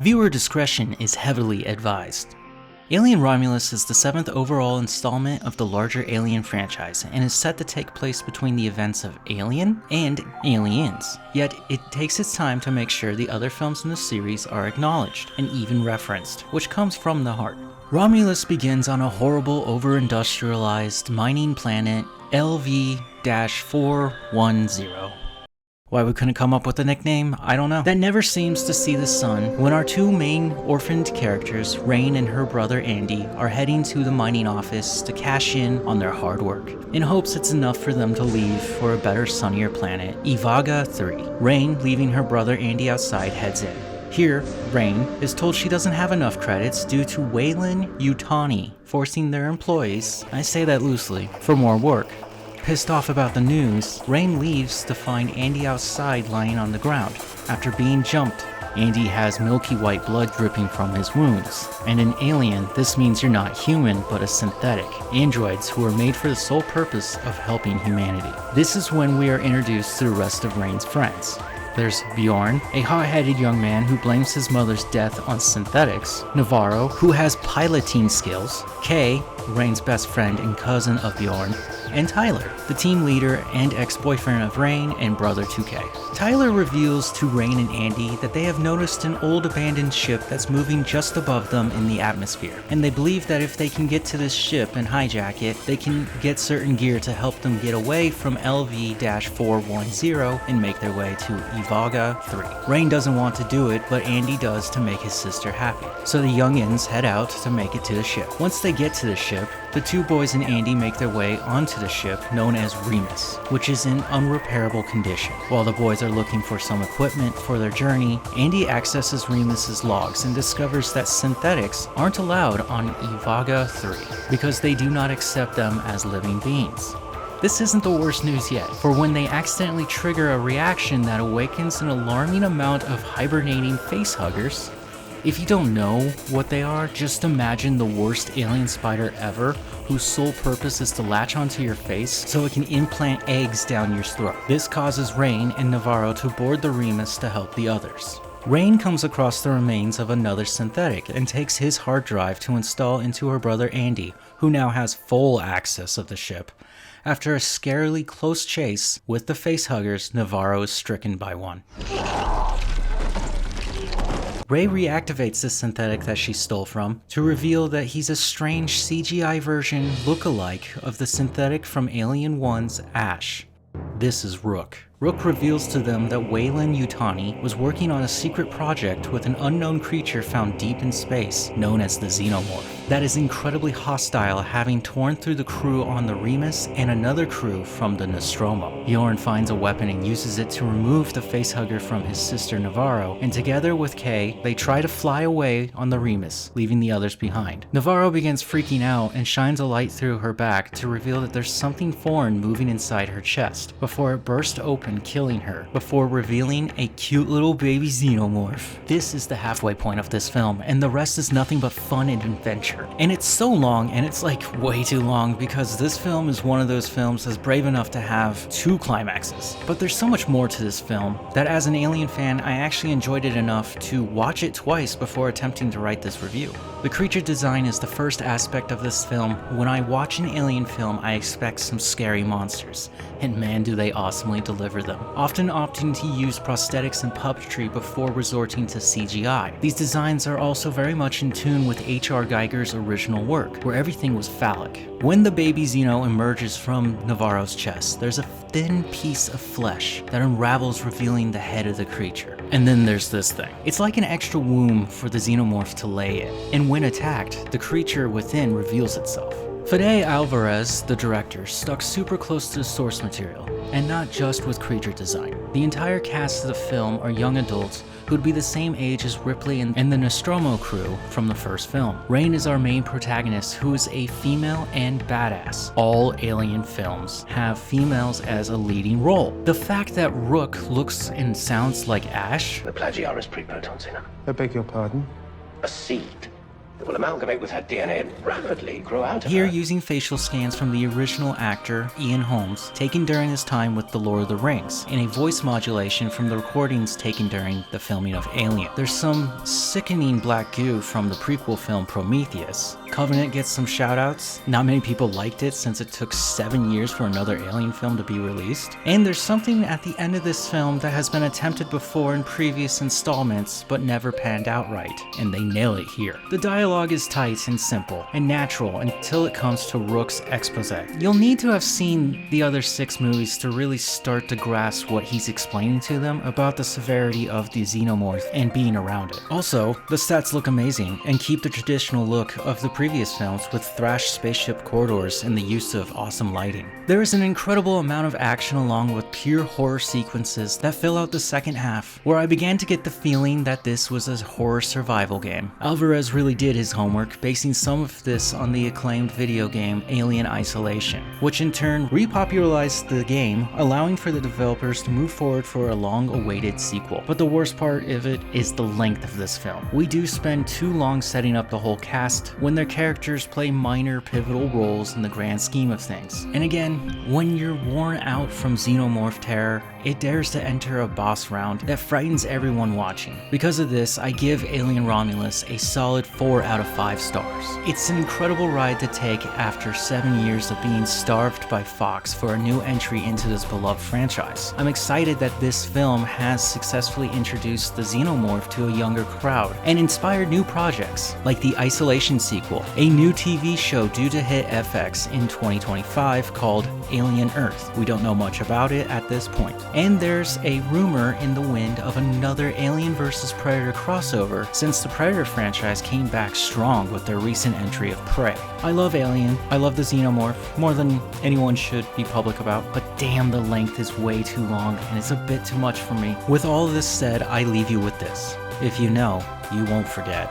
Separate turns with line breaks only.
Viewer discretion is heavily advised. Alien Romulus is the 7th overall installment of the larger Alien franchise and is set to take place between the events of Alien and Aliens. Yet, it takes its time to make sure the other films in the series are acknowledged and even referenced, which comes from the heart. Romulus begins on a horrible, over-industrialized mining planet LV-410. Why we couldn't come up with a nickname, I don't know. That never seems to see the sun when our two main orphaned characters, Rain and her brother Andy, are heading to the mining office to cash in on their hard work, in hopes it's enough for them to leave for a better, sunnier planet, Ivaga 3. Rain, leaving her brother Andy outside, heads in. Here, Rain is told she doesn't have enough credits due to Weyland-Yutani forcing their employees, I say that loosely, for more work. Pissed off about the news, Rain leaves to find Andy outside lying on the ground. After being jumped, Andy has milky white blood dripping from his wounds. And in Alien, this means you're not human, but a synthetic. Androids who are made for the sole purpose of helping humanity. This is when we are introduced to the rest of Rain's friends. There's Bjorn, a hot-headed young man who blames his mother's death on synthetics, Navarro, who has piloting skills, Kay, Rain's best friend and cousin of Bjorn, and Tyler, the team leader and ex-boyfriend of Rain and brother to Kay. Tyler reveals to Rain and Andy that they have noticed an old abandoned ship that's moving just above them in the atmosphere, and they believe that if they can get to this ship and hijack it, they can get certain gear to help them get away from LV-410 and make their way to Ivaga 3. Rain doesn't want to do it, but Andy does to make his sister happy. So the youngins head out to make it to the ship. Once they get to the ship, the two boys and Andy make their way onto the ship known as Remus, which is in unrepairable condition. While the boys are looking for some equipment for their journey, Andy accesses Remus's logs and discovers that synthetics aren't allowed on Ivaga 3 because they do not accept them as living beings. This isn't the worst news yet, for when they accidentally trigger a reaction that awakens an alarming amount of hibernating facehuggers. If you don't know what they are, just imagine the worst alien spider ever, whose sole purpose is to latch onto your face so it can implant eggs down your throat. This causes Rain and Navarro to board the Remus to help the others. Rain comes across the remains of another synthetic and takes his hard drive to install into her brother Andy, who now has full access of the ship. After a scarily close chase with the facehuggers, Navarro is stricken by one. Ray reactivates the synthetic that she stole from to reveal that he's a strange CGI version look-alike of the synthetic from Alien 1's Ash. This is Rook. Rook reveals to them that Weyland-Yutani was working on a secret project with an unknown creature found deep in space, known as the xenomorph, that is incredibly hostile, having torn through the crew on the Remus and another crew from the Nostromo. Bjorn finds a weapon and uses it to remove the facehugger from his sister Navarro, and together with Kay, they try to fly away on the Remus, leaving the others behind. Navarro begins freaking out and shines a light through her back to reveal that there's something foreign moving inside her chest, before it bursts open, killing her, before revealing a cute little baby xenomorph. This is the halfway point of this film, and the rest is nothing but fun and adventure. And it's so long, and it's like way too long, because this film is one of those films that's brave enough to have 2 climaxes. But there's so much more to this film that as an Alien fan, I actually enjoyed it enough to watch it twice before attempting to write this review. The creature design is the first aspect of this film. When I watch an Alien film, I expect some scary monsters, and man do they awesomely deliver them, often opting to use prosthetics and puppetry before resorting to CGI. These designs are also very much in tune with H.R. Giger's original work, where everything was phallic. When the baby Xeno emerges from Navarro's chest, there's a thin piece of flesh that unravels, revealing the head of the creature. And then there's this thing. It's like an extra womb for the xenomorph to lay in, and when attacked, the creature within reveals itself. Fede Alvarez, the director, stuck super close to the source material, and not just with creature design. The entire cast of the film are young adults who would be the same age as Ripley and the Nostromo crew from the first film. Rain is our main protagonist, who is a female and badass. All Alien films have females as a leading role. The fact that Rook looks and sounds like Ash.
The plagiaris preprotons in her.
I beg your pardon?
A seed will amalgamate with her DNA and rapidly grow out of
Here,
her.
using facial scans from the original actor Ian Holmes, taken during his time with The Lord of the Rings, and a voice modulation from the recordings taken during the filming of Alien. There's some sickening black goo from the prequel film Prometheus. Covenant gets some shoutouts. Not many people liked it since it took 7 years for another Alien film to be released. And there's something at the end of this film that has been attempted before in previous installments but never panned out right, and they nail it here. The dialogue is tight and simple and natural until it comes to Rook's expose. You'll need to have seen the other 6 movies to really start to grasp what he's explaining to them about the severity of the xenomorph and being around it. Also, the stats look amazing and keep the traditional look of the previous films with thrashed spaceship corridors and the use of awesome lighting. There is an incredible amount of action along with pure horror sequences that fill out the second half, where I began to get the feeling that this was a horror survival game. Alvarez really did his homework, basing some of this on the acclaimed video game Alien Isolation, which in turn repopularized the game, allowing for the developers to move forward for a long-awaited sequel. But the worst part of it is the length of this film. We do spend too long setting up the whole cast when their characters play minor pivotal roles in the grand scheme of things. And again, when you're worn out from xenomorph terror, it dares to enter a boss round that frightens everyone watching. Because of this, I give Alien Romulus a solid 4 out of 5 stars. It's an incredible ride to take after 7 years of being starved by Fox for a new entry into this beloved franchise. I'm excited that this film has successfully introduced the xenomorph to a younger crowd and inspired new projects like the Isolation sequel, a new TV show due to hit FX in 2025 called Alien Earth. We don't know much about it at this point. And there's a rumor in the wind of another Alien vs Predator crossover since the Predator franchise came back strong with their recent entry of Prey. I love Alien, I love the xenomorph, more than anyone should be public about, but damn, the length is way too long and it's a bit too much for me. With all of this said, I leave you with this. If you know, you won't forget.